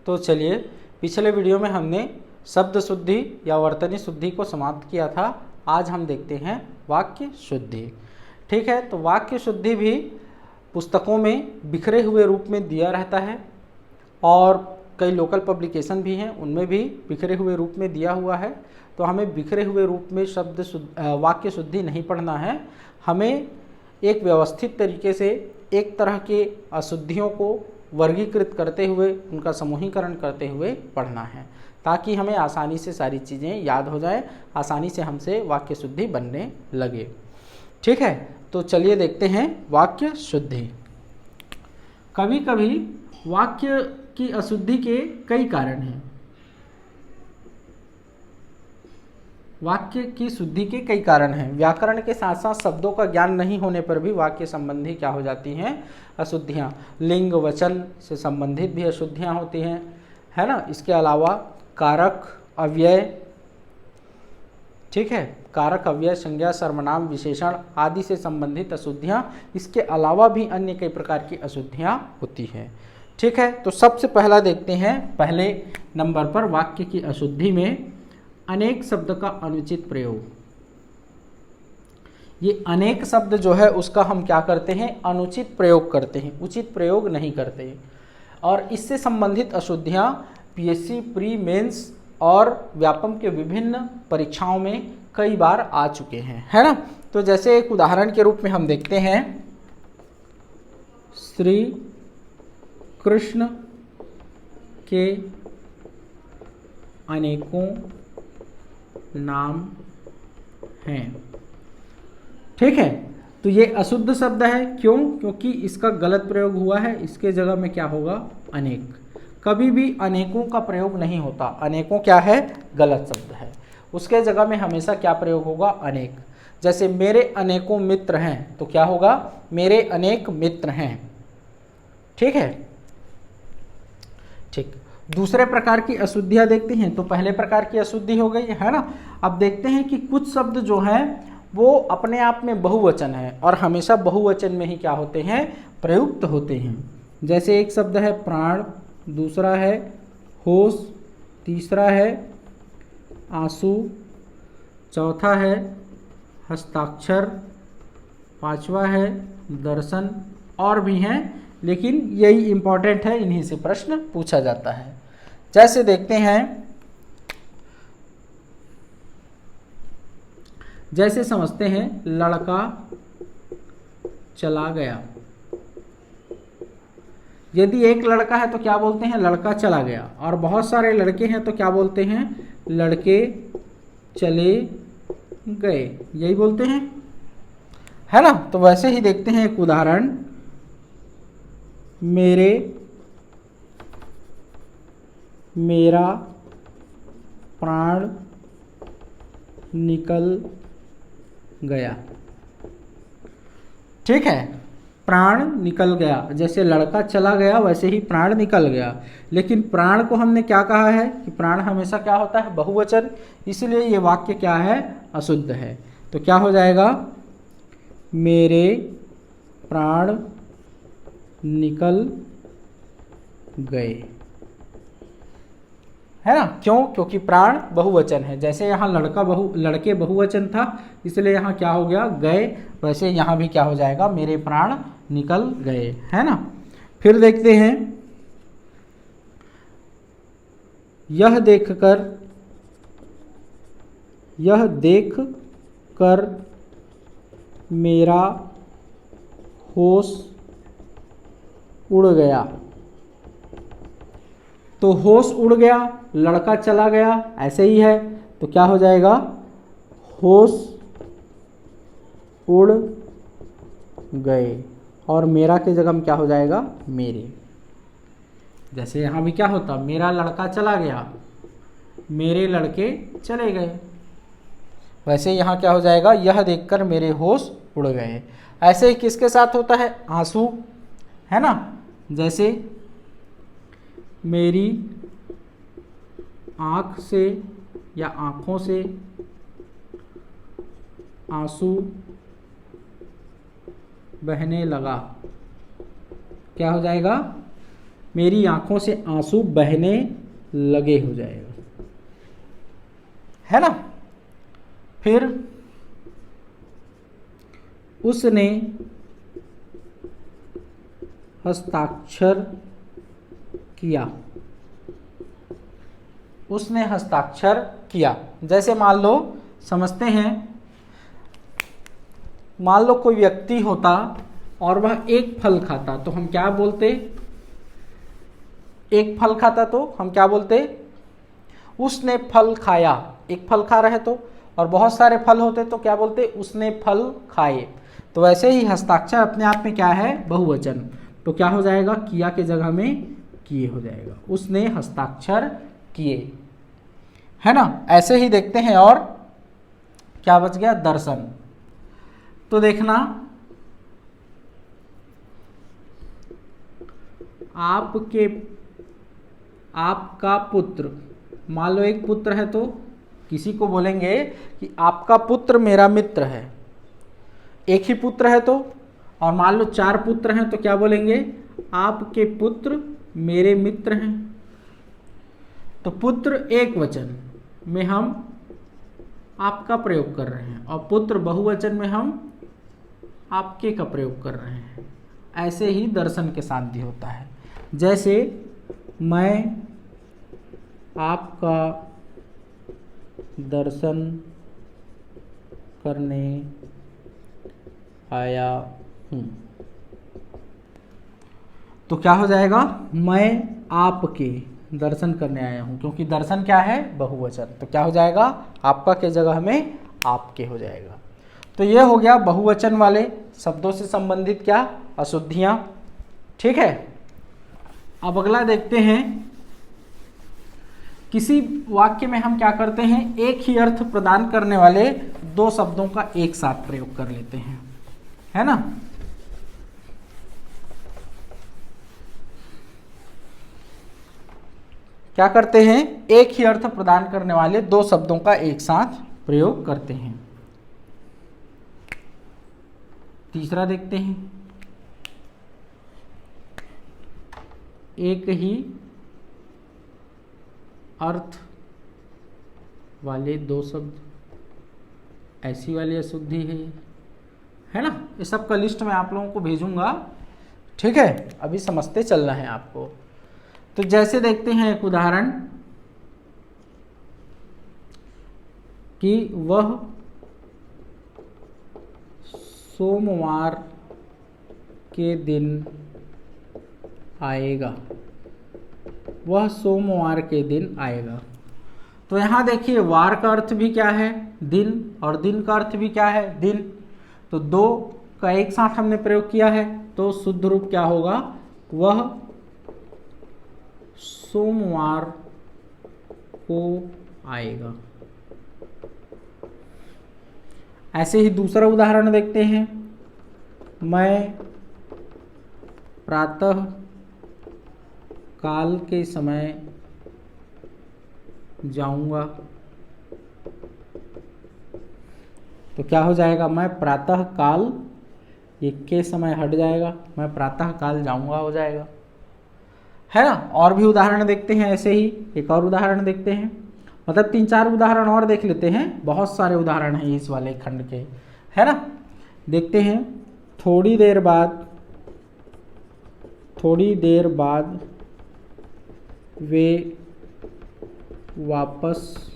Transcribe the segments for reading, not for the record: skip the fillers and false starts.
तो चलिए, पिछले वीडियो में हमने शब्द शुद्धि या वर्तनी शुद्धि को समाप्त किया था। आज हम देखते हैं वाक्य शुद्धि। ठीक है, तो वाक्य शुद्धि भी पुस्तकों में बिखरे हुए रूप में दिया रहता है और कई लोकल पब्लिकेशन भी हैं, उनमें भी बिखरे हुए रूप में दिया हुआ है। तो हमें बिखरे हुए रूप में वाक्य शुद्धि नहीं पढ़ना है। हमें एक व्यवस्थित तरीके से एक तरह के अशुद्धियों को वर्गीकृत करते हुए, उनका समूहीकरण करते हुए पढ़ना है, ताकि हमें आसानी से सारी चीज़ें याद हो जाए, आसानी से हमसे वाक्य शुद्धि बनने लगे। ठीक है, तो चलिए देखते हैं वाक्य शुद्धि। कभी कभी वाक्य की अशुद्धि के कई कारण हैं। वाक्य की शुद्धि के कई कारण हैं। व्याकरण के साथ साथ शब्दों का ज्ञान नहीं होने पर भी वाक्य संबंधी क्या हो जाती हैं? अशुद्धियाँ। लिंग वचन से संबंधित भी अशुद्धियाँ होती हैं, है ना। इसके अलावा कारक, अव्यय, ठीक है, कारक, अव्यय, संज्ञा, सर्वनाम, विशेषण आदि से संबंधित अशुद्धियाँ। इसके अलावा भी अन्य कई प्रकार की अशुद्धियाँ होती हैं। ठीक है, तो सबसे पहला देखते हैं, पहले नंबर पर वाक्य की अशुद्धि में अनेक शब्द का अनुचित प्रयोग। ये अनेक शब्द जो है उसका हम क्या करते हैं? अनुचित प्रयोग करते हैं, उचित प्रयोग नहीं करते। और इससे संबंधित अशुद्धियाँ पीएससी प्री मेंस और व्यापम के विभिन्न परीक्षाओं में कई बार आ चुके हैं, है ना। तो जैसे एक उदाहरण के रूप में हम देखते हैं, श्री कृष्ण के अनेकों नाम हैं। ठीक है, तो ये अशुद्ध शब्द है। क्यों? क्योंकि इसका गलत प्रयोग हुआ है। इसके जगह में क्या होगा? अनेक। कभी भी अनेकों का प्रयोग नहीं होता। अनेकों क्या है? गलत शब्द है। उसके जगह में हमेशा क्या प्रयोग होगा? अनेक। जैसे मेरे अनेकों मित्र हैं, तो क्या होगा? मेरे अनेक मित्र हैं। ठीक है, ठीक। दूसरे प्रकार की अशुद्धियाँ देखते हैं। तो पहले प्रकार की अशुद्धि हो गई, है ना। अब देखते हैं कि कुछ शब्द जो हैं वो अपने आप में बहुवचन है और हमेशा बहुवचन में ही क्या होते हैं? प्रयुक्त होते हैं। जैसे एक शब्द है प्राण, दूसरा है होश, तीसरा है आंसू, चौथा है हस्ताक्षर, पांचवा है दर्शन, और भी हैं, लेकिन यही इम्पॉर्टेंट है, इन्हीं से प्रश्न पूछा जाता है। जैसे देखते हैं, जैसे समझते हैं, लड़का चला गया। यदि एक लड़का है तो क्या बोलते हैं? लड़का चला गया। और बहुत सारे लड़के हैं तो क्या बोलते हैं? लड़के चले गए, यही बोलते हैं, है ना। तो वैसे ही देखते हैं एक उदाहरण, मेरा प्राण निकल गया। ठीक है, प्राण निकल गया। जैसे लड़का चला गया वैसे ही प्राण निकल गया। लेकिन प्राण को हमने क्या कहा है कि प्राण हमेशा क्या होता है? बहुवचन। इसलिए ये वाक्य क्या है? अशुद्ध है। तो क्या हो जाएगा? मेरे प्राण निकल गए, है ना। क्यों? क्योंकि प्राण बहुवचन है। जैसे यहाँ लड़के बहुवचन था, इसलिए यहाँ क्या हो गया? गए। वैसे यहाँ भी क्या हो जाएगा? मेरे प्राण निकल गए, है ना। फिर देखते हैं, यह देखकर मेरा होश उड़ गया। तो होश उड़ गया, लड़का चला गया, ऐसे ही है। तो क्या हो जाएगा? होश उड़ गए, और मेरा के जगह में क्या हो जाएगा? मेरे। जैसे यहाँ भी क्या होता? मेरा लड़का चला गया, मेरे लड़के चले गए। वैसे यहाँ क्या हो जाएगा? यह देखकर मेरे होश उड़ गए। ऐसे ही किसके साथ होता है? आंसू, है ना। जैसे मेरी आँख से या आँखों से आंसू बहने लगा। क्या हो जाएगा? मेरी आंखों से आंसू बहने लगे हो जाएगा, है ना। फिर उसने हस्ताक्षर किया, उसने हस्ताक्षर किया। जैसे मान लो, समझते हैं, मान लो कोई व्यक्ति होता और वह एक फल खाता तो हम क्या बोलते? एक फल खाता तो हम क्या बोलते? उसने फल खाया। एक फल खा रहे तो, और बहुत सारे फल होते तो क्या बोलते? उसने फल खाए। तो वैसे ही हस्ताक्षर अपने आप में क्या है? बहुवचन। तो क्या हो जाएगा? किया के जगह में किए हो जाएगा। उसने हस्ताक्षर किए, है ना। ऐसे ही देखते हैं, और क्या बच गया? दर्शन। तो देखना, आपका पुत्र, मान लो एक पुत्र है तो किसी को बोलेंगे कि आपका पुत्र मेरा मित्र है। एक ही पुत्र है तो, और मान लो 4 पुत्र हैं तो क्या बोलेंगे? आपके पुत्र मेरे मित्र हैं। तो पुत्र एक वचन में हम आपका प्रयोग कर रहे हैं, और पुत्र बहुवचन में हम आपके का प्रयोग कर रहे हैं। ऐसे ही दर्शन के साथ भी होता है। जैसे मैं आपका दर्शन करने आया हूँ, तो क्या हो जाएगा? मैं आपके दर्शन करने आया हूँ, क्योंकि दर्शन क्या है? बहुवचन। तो क्या हो जाएगा? आपका के जगह में आपके हो जाएगा। तो ये हो गया बहुवचन वाले शब्दों से संबंधित क्या? अशुद्धियाँ। ठीक है। अब अगला देखते हैं, किसी वाक्य में हम क्या करते हैं? एक ही अर्थ प्रदान करने वाले 2 शब्दों का एक साथ प्रयोग कर लेते हैं, है ना। क्या करते हैं? एक ही अर्थ प्रदान करने वाले 2 शब्दों का एक साथ प्रयोग करते हैं। तीसरा देखते हैं, एक ही अर्थ वाले 2 शब्द, ऐसी वाली अशुद्धि है ना। ये सब का लिस्ट मैं आप लोगों को भेजूंगा, ठीक है। अभी समझते चलना है आपको। तो जैसे देखते हैं एक उदाहरण, कि वह सोमवार के दिन आएगा, वह सोमवार के दिन आएगा। तो यहाँ देखिए, वार का अर्थ भी क्या है? दिन, और दिन का अर्थ भी क्या है? दिन। तो 2 का एक साथ हमने प्रयोग किया है, तो शुद्ध रूप क्या होगा? वह सोमवार को आएगा। ऐसे ही दूसरा उदाहरण देखते हैं, मैं प्रातः काल के समय जाऊंगा। तो क्या हो जाएगा? मैं प्रातः काल, ये के समय हट जाएगा, मैं प्रातः काल जाऊंगा हो जाएगा, है ना। और भी उदाहरण देखते हैं। ऐसे ही एक और उदाहरण देखते हैं, मतलब 3-4 उदाहरण और देख लेते हैं। बहुत सारे उदाहरण हैं इस वाले खंड के, है ना। देखते हैं, थोड़ी देर बाद वे वापस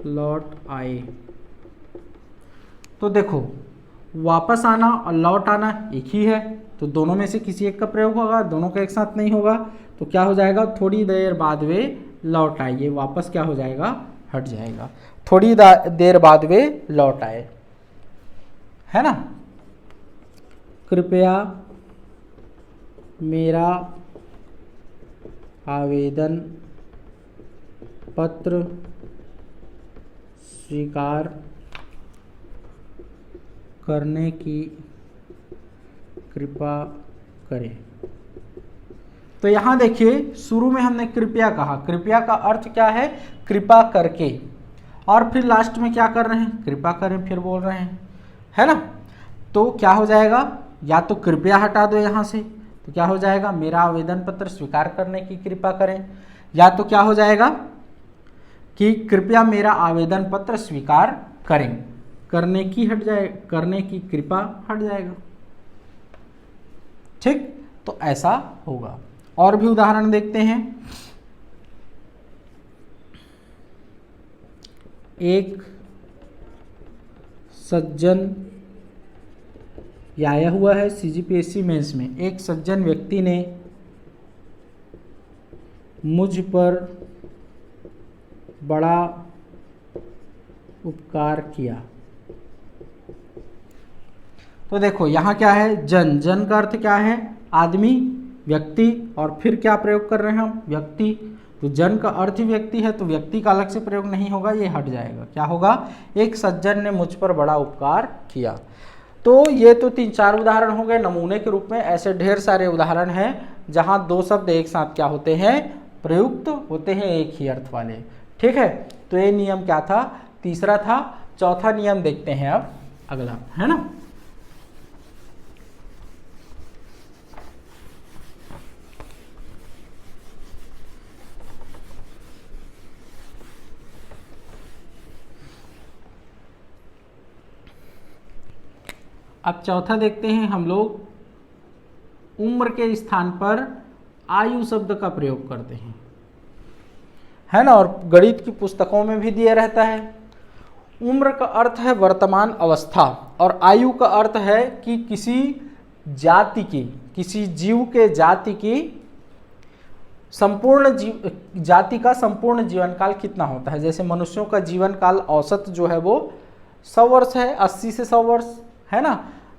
लौट आए। तो देखो, वापस आना और लौट आना एक ही है, तो दोनों में से किसी एक का प्रयोग होगा, दोनों का एक साथ नहीं होगा। तो क्या हो जाएगा? थोड़ी देर बाद वे लौट आए। ये वापस क्या हो जाएगा? हट जाएगा। थोड़ी देर बाद वे लौट आए, है ना। कृपया मेरा आवेदन पत्र स्वीकार करने की कृपा करें। तो यहाँ देखिए, शुरू में हमने कृपया कहा। कृपया का अर्थ क्या है? कृपा करके। और फिर लास्ट में क्या कर रहे हैं? कृपा करें, फिर बोल रहे हैं, है ना। तो क्या हो जाएगा? या तो कृपया हटा दो यहाँ से, तो क्या हो जाएगा, मेरा आवेदन पत्र स्वीकार करने की कृपा करें, या तो क्या हो जाएगा कि कृपया मेरा आवेदन पत्र स्वीकार करें, करने की हट जाए, करने की कृपा हट जाएगा। ठीक, तो ऐसा होगा। और भी उदाहरण देखते हैं। एक सज्जन, यह आया हुआ है CGPSC मेंस में, एक सज्जन व्यक्ति ने मुझ पर बड़ा उपकार किया। तो देखो यहाँ क्या है, जन, जन का अर्थ क्या है, आदमी, व्यक्ति, और फिर क्या प्रयोग कर रहे हैं हम, व्यक्ति। तो जन का अर्थ ही व्यक्ति है, तो व्यक्ति का अलग से प्रयोग नहीं होगा, ये हट जाएगा। क्या होगा, एक सज्जन ने मुझ पर बड़ा उपकार किया। तो ये तो 3-4 उदाहरण हो गए नमूने के रूप में। ऐसे ढेर सारे उदाहरण हैं जहाँ दो शब्द एक साथ क्या होते हैं, प्रयुक्त होते हैं एक ही अर्थ वाले। ठीक है, तो ये नियम क्या था, तीसरा था। चौथा नियम देखते हैं अब अगला, है ना। अब चौथा देखते हैं हम लोग, उम्र के स्थान पर आयु शब्द का प्रयोग करते हैं, है ना। और गणित की पुस्तकों में भी दिया रहता है। उम्र का अर्थ है वर्तमान अवस्था, और आयु का अर्थ है कि किसी जाति की, किसी जीव के जाति की संपूर्ण जाति का संपूर्ण जीवन काल कितना होता है। जैसे मनुष्यों का जीवन काल औसत जो है वो 100 वर्ष है, 80 से 100 वर्ष, है ना।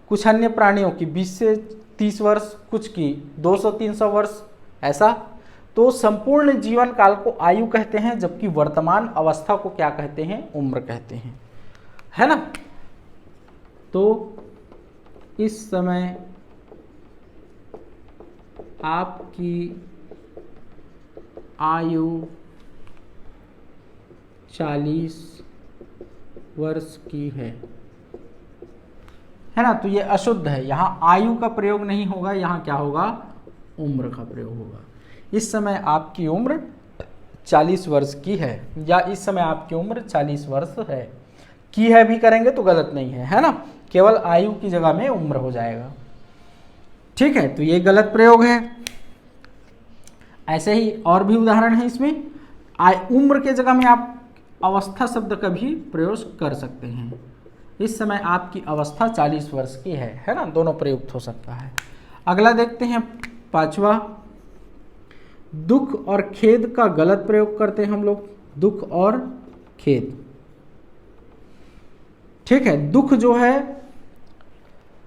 कुछ अन्य प्राणियों की 20 से 30 वर्ष, कुछ की 200-300 वर्ष, ऐसा। तो संपूर्ण जीवन काल को आयु कहते हैं, जबकि वर्तमान अवस्था को क्या कहते हैं, उम्र कहते हैं, है ना। तो इस समय आपकी आयु 40 वर्ष की है ना। तो ये अशुद्ध है, यहाँ आयु का प्रयोग नहीं होगा, यहाँ क्या होगा, उम्र का प्रयोग होगा। इस समय आपकी उम्र 40 वर्ष की है, या इस समय आपकी उम्र 40 वर्ष है। की है भी करेंगे तो गलत नहीं है ना, केवल आयु की जगह में उम्र हो जाएगा। ठीक है, तो ये गलत प्रयोग है। ऐसे ही और भी उदाहरण है इसमें। उम्र के जगह में आप अवस्था शब्द का भी प्रयोग कर सकते हैं। इस समय आपकी अवस्था 40 वर्ष की है ना, दोनों प्रयुक्त हो सकता है। अगला देखते हैं, पांचवा, दुख और खेद का गलत प्रयोग करते हैं हम लोग, दुख और खेद। ठीक है, दुख जो है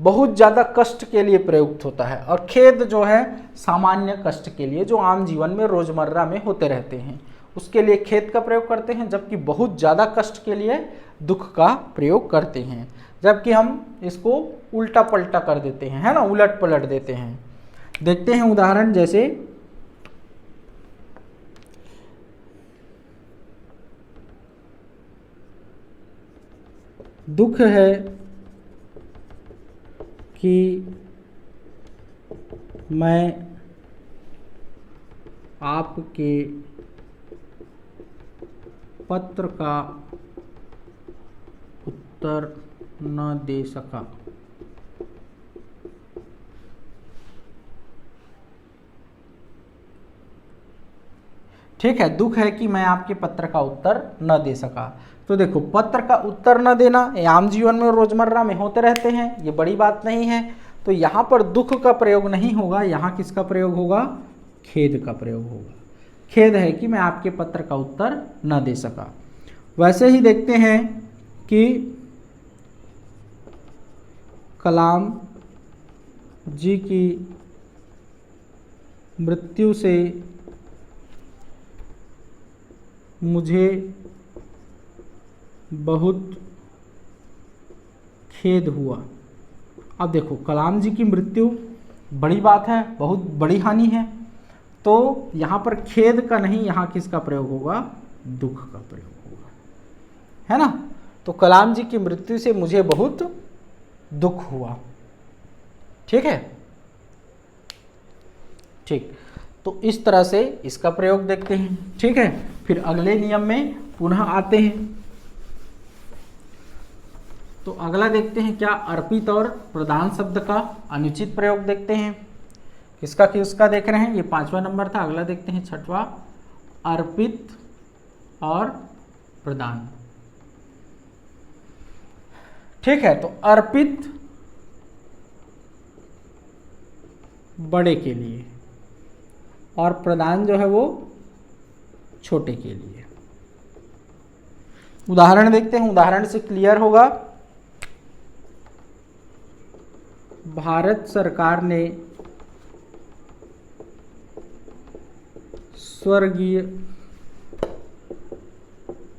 बहुत ज़्यादा कष्ट के लिए प्रयुक्त होता है, और खेद जो है सामान्य कष्ट के लिए, जो आम जीवन में रोजमर्रा में होते रहते हैं, उसके लिए खेद का प्रयोग करते हैं। जबकि बहुत ज़्यादा कष्ट के लिए दुख का प्रयोग करते हैं, जबकि हम इसको उल्टा पलटा कर देते हैं, है ना, उलट पलट देते हैं। देखते हैं उदाहरण, जैसे दुख है कि मैं आपके पत्र का उत्तर न दे सका। ठीक है, दुख है कि मैं आपके पत्र का उत्तर न दे सका। तो देखो, पत्र का उत्तर न देना आम जीवन में रोजमर्रा में होते रहते हैं, ये बड़ी बात नहीं है। तो यहाँ पर दुख का प्रयोग नहीं होगा, यहाँ किसका प्रयोग होगा, खेद का प्रयोग होगा। खेद है कि मैं आपके पत्र का उत्तर न दे सका। वैसे ही देखते हैं कि कलाम जी की मृत्यु से मुझे बहुत खेद हुआ। अब देखो, कलाम जी की मृत्यु बड़ी बात है, बहुत बड़ी हानि है, तो यहाँ पर खेद का नहीं, यहाँ किसका प्रयोग होगा, दुख का प्रयोग होगा, है ना। तो कलाम जी की मृत्यु से मुझे बहुत दुख हुआ। ठीक है, ठीक, तो इस तरह से इसका प्रयोग देखते हैं। ठीक है, फिर अगले नियम में पुनः आते हैं। तो अगला देखते हैं क्या, अर्पित और प्रदान शब्द का अनुचित प्रयोग देखते हैं। किसका किसका देख रहे हैं, ये 5वां नंबर था। अगला देखते हैं 6वां, अर्पित और प्रदान। ठीक है, तो अर्पित बड़े के लिए और प्रदान जो है वो छोटे के लिए। उदाहरण देखते हैं, उदाहरण से क्लियर होगा। भारत सरकार ने स्वर्गीय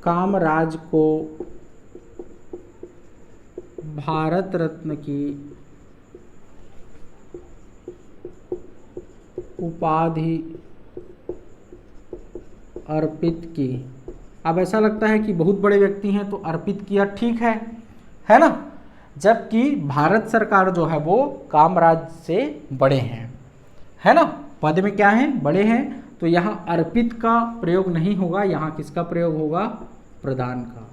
कामराज को भारत रत्न की उपाधि अर्पित की। अब ऐसा लगता है कि बहुत बड़े व्यक्ति हैं तो अर्पित किया, ठीक है ना, जबकि भारत सरकार जो है वो कामराज से बड़े हैं, है ना, पद में क्या है, बड़े हैं। तो यहाँ अर्पित का प्रयोग नहीं होगा, यहाँ किसका प्रयोग होगा, प्रदान का।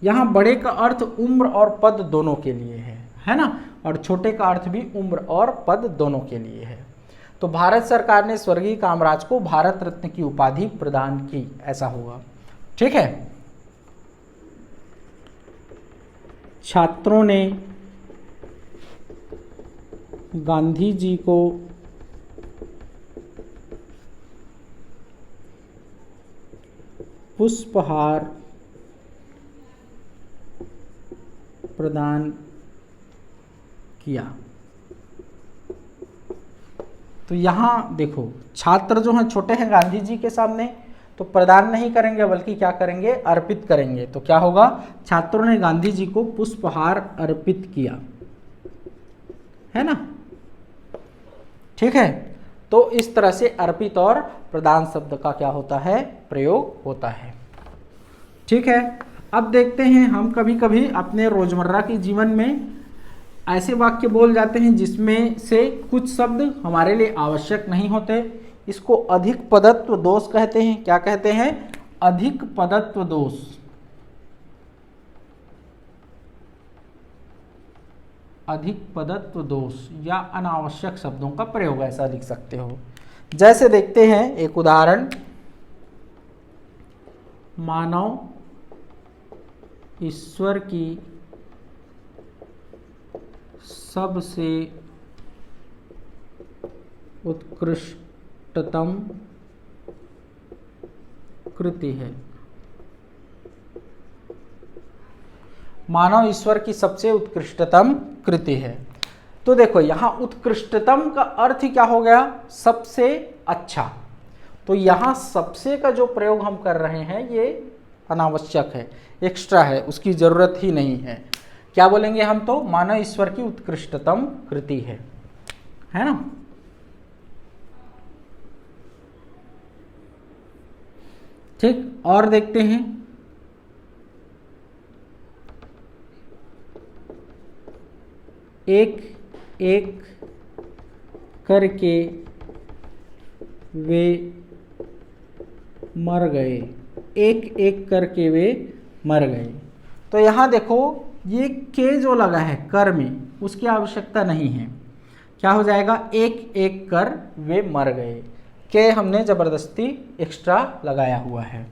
यहाँ बड़े का अर्थ उम्र और पद दोनों के लिए है ना, और छोटे का अर्थ भी उम्र और पद दोनों के लिए है। तो भारत सरकार ने स्वर्गीय कामराज को भारत रत्न की उपाधि प्रदान की, ऐसा होगा। ठीक है, छात्रों ने गांधी जी को पुष्पहार प्रदान किया। तो यहाँ देखो, छात्र जो हैं छोटे हैं गांधी जी के सामने, तो प्रदान नहीं करेंगे बल्कि क्या करेंगे, अर्पित करेंगे। तो क्या होगा, छात्रों ने गांधी जी को पुष्पहार अर्पित किया, है ना। ठीक है, तो इस तरह से अर्पित और प्रदान शब्द का क्या होता है, प्रयोग होता है। ठीक है, अब देखते हैं हम कभी कभी अपने रोजमर्रा के जीवन में ऐसे वाक्य बोल जाते हैं जिसमें से कुछ शब्द हमारे लिए आवश्यक नहीं होते। इसको अधिक पदत्व दोष कहते हैं। क्या कहते हैं, अधिक पदत्व दोष। अधिक पदत्व दोष या अनावश्यक शब्दों का प्रयोग, ऐसा लिख सकते हो। जैसे देखते हैं एक उदाहरण, मानव ईश्वर की सबसे उत्कृष्टतम कृति है। मानव ईश्वर की सबसे उत्कृष्टतम कृति है। तो देखो यहाँ उत्कृष्टतम का अर्थ क्या हो गया, सबसे अच्छा। तो यहाँ सबसे का जो प्रयोग हम कर रहे हैं ये अनावश्यक है, एक्स्ट्रा है, उसकी जरूरत ही नहीं है। क्या बोलेंगे हम, तो मानव ईश्वर की उत्कृष्टतम कृति है ना। ठीक, और देखते हैं, एक एक करके वे मर गए। एक एक करके वे मर गए। तो यहाँ देखो ये के जो लगा है कर में, उसकी आवश्यकता नहीं है। क्या हो जाएगा, एक एक कर वे मर गए। के हमने ज़बरदस्ती एक्स्ट्रा लगाया हुआ है।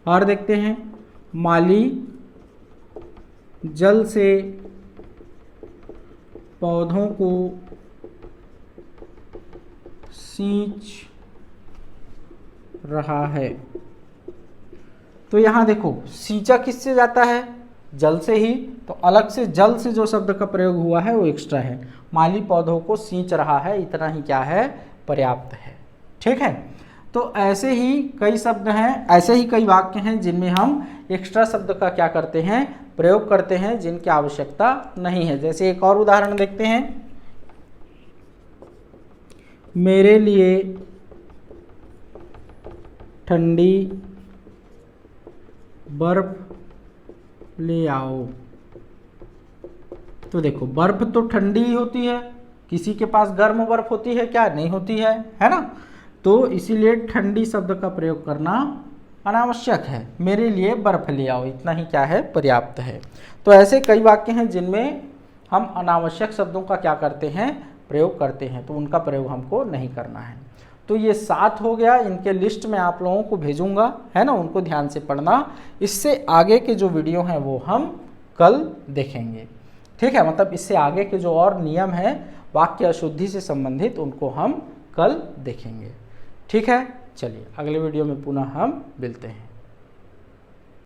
और देखते हैं, माली जल से पौधों को सींच रहा है। तो यहाँ देखो सींचा किससे जाता है, जल से ही। तो अलग से जल से जो शब्द का प्रयोग हुआ है वो एक्स्ट्रा है। माली पौधों को सींच रहा है, इतना ही क्या है, पर्याप्त है। ठीक है, तो ऐसे ही कई शब्द हैं, ऐसे ही कई वाक्य हैं जिनमें हम एक्स्ट्रा शब्द का क्या करते हैं, प्रयोग करते हैं, जिनकी आवश्यकता नहीं है। जैसे एक और उदाहरण देखते हैं, मेरे लिए ठंडी बर्फ ले आओ। तो देखो बर्फ तो ठंडी ही होती है, किसी के पास गर्म बर्फ होती है क्या? नहीं होती है ना। तो इसीलिए ठंडी शब्द का प्रयोग करना अनावश्यक है। मेरे लिए बर्फ ले आओ, इतना ही क्या है? पर्याप्त है। तो ऐसे कई वाक्य हैं जिनमें हम अनावश्यक शब्दों का क्या करते हैं? प्रयोग करते हैं, तो उनका प्रयोग हमको नहीं करना है। तो ये 7 हो गया, इनके लिस्ट में आप लोगों को भेजूंगा, है ना, उनको ध्यान से पढ़ना। इससे आगे के जो वीडियो हैं वो हम कल देखेंगे, ठीक है। मतलब इससे आगे के जो और नियम हैं वाक्य अशुद्धि से संबंधित, उनको हम कल देखेंगे, ठीक है। चलिए अगले वीडियो में पुनः हम मिलते हैं।